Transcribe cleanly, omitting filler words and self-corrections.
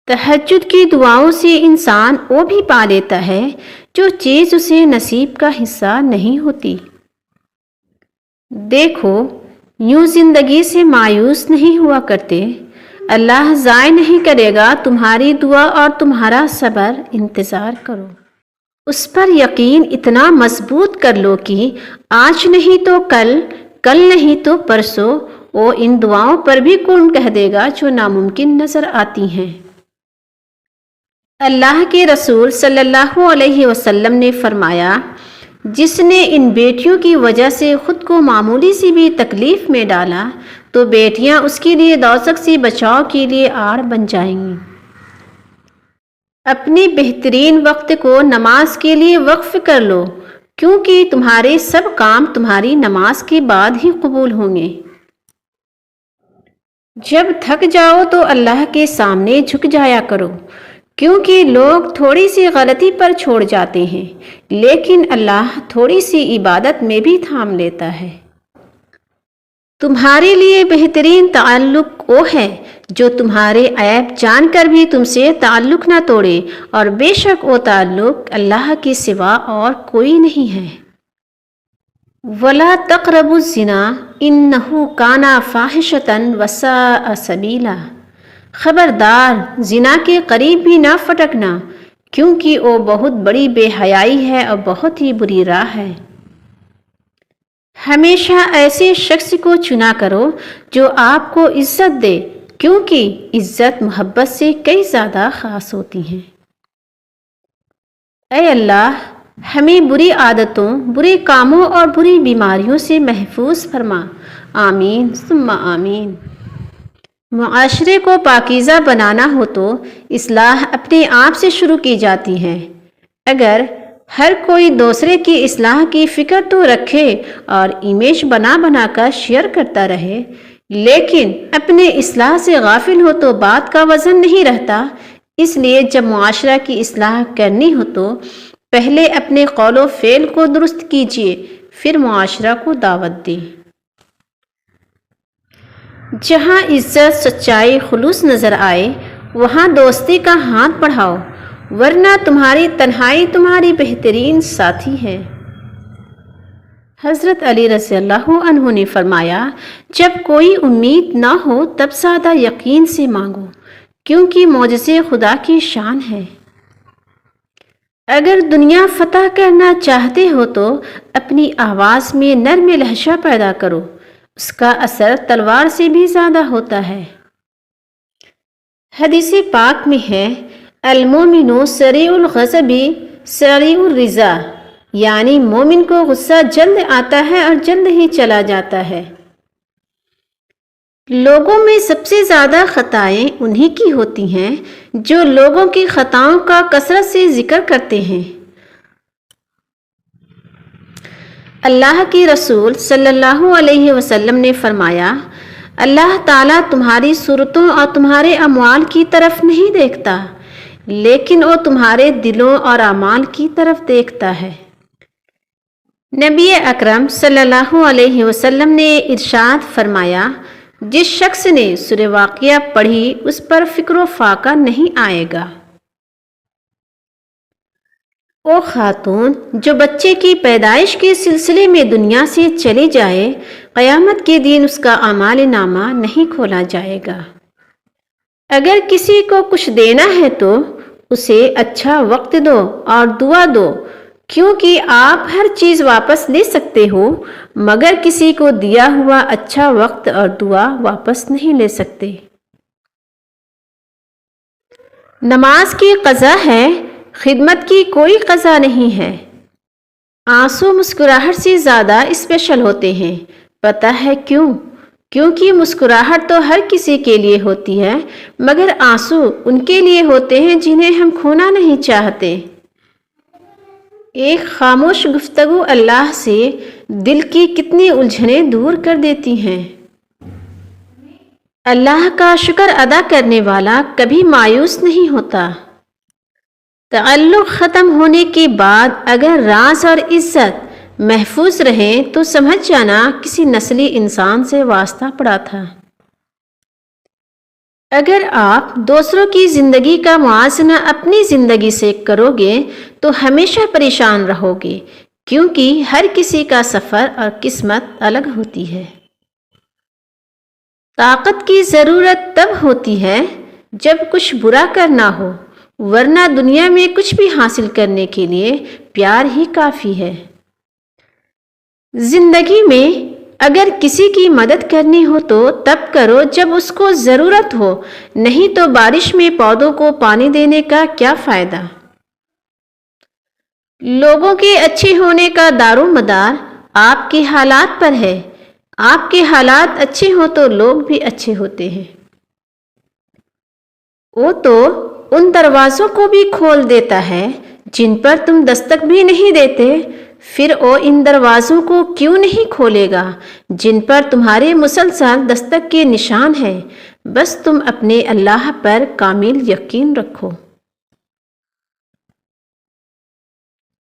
تہجد کی دعاؤں سے انسان وہ بھی پا لیتا ہے جو چیز اسے نصیب کا حصہ نہیں ہوتی۔ دیکھو، یوں زندگی سے مایوس نہیں ہوا کرتے۔ اللہ ضائع نہیں کرے گا تمہاری دعا اور تمہارا صبر۔ انتظار کرو، اس پر یقین اتنا مضبوط کر لو کہ آج نہیں تو کل، کل نہیں تو پرسوں، وہ ان دعاؤں پر بھی کون کہہ دے گا جو ناممکن نظر آتی ہیں۔ اللہ کے رسول صلی اللہ علیہ وسلم نے فرمایا، جس نے ان بیٹیوں کی وجہ سے خود کو معمولی سی بھی تکلیف میں ڈالا تو بیٹیاں اس کے لیے دوزخ سے بچاؤ کے لیے آڑ بن جائیں گی۔ اپنے بہترین وقت کو نماز کے لیے وقف کر لو، کیونکہ تمہارے سب کام تمہاری نماز کے بعد ہی قبول ہوں گے۔ جب تھک جاؤ تو اللہ کے سامنے جھک جایا کرو، کیونکہ لوگ تھوڑی سی غلطی پر چھوڑ جاتے ہیں، لیکن اللہ تھوڑی سی عبادت میں بھی تھام لیتا ہے۔ تمہارے لیے بہترین تعلق وہ ہے جو تمہارے عیب جان کر بھی تم سے تعلق نہ توڑے، اور بے شک وہ تعلق اللہ کے سوا اور کوئی نہیں ہے۔ وَلَا تَقْرَبُوا الزِّنَا إِنَّهُ كَانَ فَاحِشَةً وَسَاءَ سَبِيلًا۔ خبردار، زنا کے قریب بھی نہ پھٹکنا، کیونکہ وہ بہت بڑی بے حیائی ہے اور بہت ہی بری راہ ہے۔ ہمیشہ ایسے شخص کو چنا کرو جو آپ کو عزت دے، کیونکہ عزت محبت سے کئی زیادہ خاص ہوتی ہیں۔ اے اللہ، ہمیں بری عادتوں، برے کاموں اور بری بیماریوں سے محفوظ فرما۔ آمین ثم آمین۔ معاشرے کو پاکیزہ بنانا ہو تو اصلاح اپنے آپ سے شروع کی جاتی ہے۔ اگر ہر کوئی دوسرے کی اصلاح کی فکر تو رکھے اور امیج بنا بنا کر شیئر کرتا رہے، لیکن اپنے اصلاح سے غافل ہو تو بات کا وزن نہیں رہتا۔ اس لیے جب معاشرہ کی اصلاح کرنی ہو تو پہلے اپنے قول و فعل کو درست کیجیے، پھر معاشرہ کو دعوت دیں۔ جہاں عزت، سچائی، خلوص نظر آئے، وہاں دوستی کا ہاتھ بڑھاؤ، ورنہ تمہاری تنہائی تمہاری بہترین ساتھی ہے۔ حضرت علی رضی اللہ عنہ نے فرمایا، جب کوئی امید نہ ہو تب زیادہ یقین سے مانگو، کیونکہ معجزے خدا کی شان ہے۔ اگر دنیا فتح کرنا چاہتے ہو تو اپنی آواز میں نرم لہجہ پیدا کرو، اس کا اثر تلوار سے بھی زیادہ ہوتا ہے۔ حدیث پاک میں ہے، المومن سریع الغضب سریع الرضا، یعنی مومن کو غصہ جلد آتا ہے اور جلد ہی چلا جاتا ہے۔ لوگوں میں سب سے زیادہ خطائیں انہی کی ہوتی ہیں جو لوگوں کی خطاؤں کا کثرت سے ذکر کرتے ہیں۔ اللہ کے رسول صلی اللہ علیہ وسلم نے فرمایا، اللہ تعالیٰ تمہاری صورتوں اور تمہارے اعمال کی طرف نہیں دیکھتا، لیکن وہ تمہارے دلوں اور اعمال کی طرف دیکھتا ہے۔ نبی اکرم صلی اللہ علیہ وسلم نے ارشاد فرمایا، جس شخص نے سورہ واقعہ پڑھی اس پر فکر و فاقہ نہیں آئے گا۔ وہ خاتون جو بچے کی پیدائش کے سلسلے میں دنیا سے چلی جائے، قیامت کے دن اس کا اعمال نامہ نہیں کھولا جائے گا۔ اگر کسی کو کچھ دینا ہے تو اسے اچھا وقت دو اور دعا دو، کیونکہ آپ ہر چیز واپس لے سکتے ہو، مگر کسی کو دیا ہوا اچھا وقت اور دعا واپس نہیں لے سکتے۔ نماز کی قضا ہے، خدمت کی کوئی قضا نہیں ہے۔ آنسو مسکراہٹ سے زیادہ اسپیشل ہوتے ہیں، پتہ ہے کیوں؟ کیونکہ مسکراہٹ تو ہر کسی کے لیے ہوتی ہے، مگر آنسو ان کے لیے ہوتے ہیں جنہیں ہم کھونا نہیں چاہتے۔ ایک خاموش گفتگو اللہ سے دل کی کتنی الجھنیں دور کر دیتی ہیں۔ اللہ کا شکر ادا کرنے والا کبھی مایوس نہیں ہوتا۔ تعلق ختم ہونے کے بعد اگر راز اور عزت محفوظ رہیں تو سمجھ جانا کسی نسلی انسان سے واسطہ پڑا تھا۔ اگر آپ دوسروں کی زندگی کا موازنہ اپنی زندگی سے کرو گے تو ہمیشہ پریشان رہو گے، کیونکہ ہر کسی کا سفر اور قسمت الگ ہوتی ہے۔ طاقت کی ضرورت تب ہوتی ہے جب کچھ برا کرنا ہو، ورنہ دنیا میں کچھ بھی حاصل کرنے کے لیے پیار ہی کافی ہے۔ زندگی میں اگر کسی کی مدد کرنی ہو تو تب کرو جب اس کو ضرورت ہو، نہیں تو بارش میں پودوں کو پانی دینے کا کیا فائدہ؟ لوگوں کے اچھے ہونے کا دارومدار آپ کے حالات پر ہے۔ آپ کے حالات اچھے ہوں تو لوگ بھی اچھے ہوتے ہیں۔ وہ تو ان دروازوں کو بھی کھول دیتا ہے جن پر تم دستک بھی نہیں دیتے، پھر وہ ان دروازوں کو کیوں نہیں کھولے گا جن پر تمہارے مسلسل دستک کے نشان ہیں؟ بس تم اپنے اللہ پر کامل یقین رکھو۔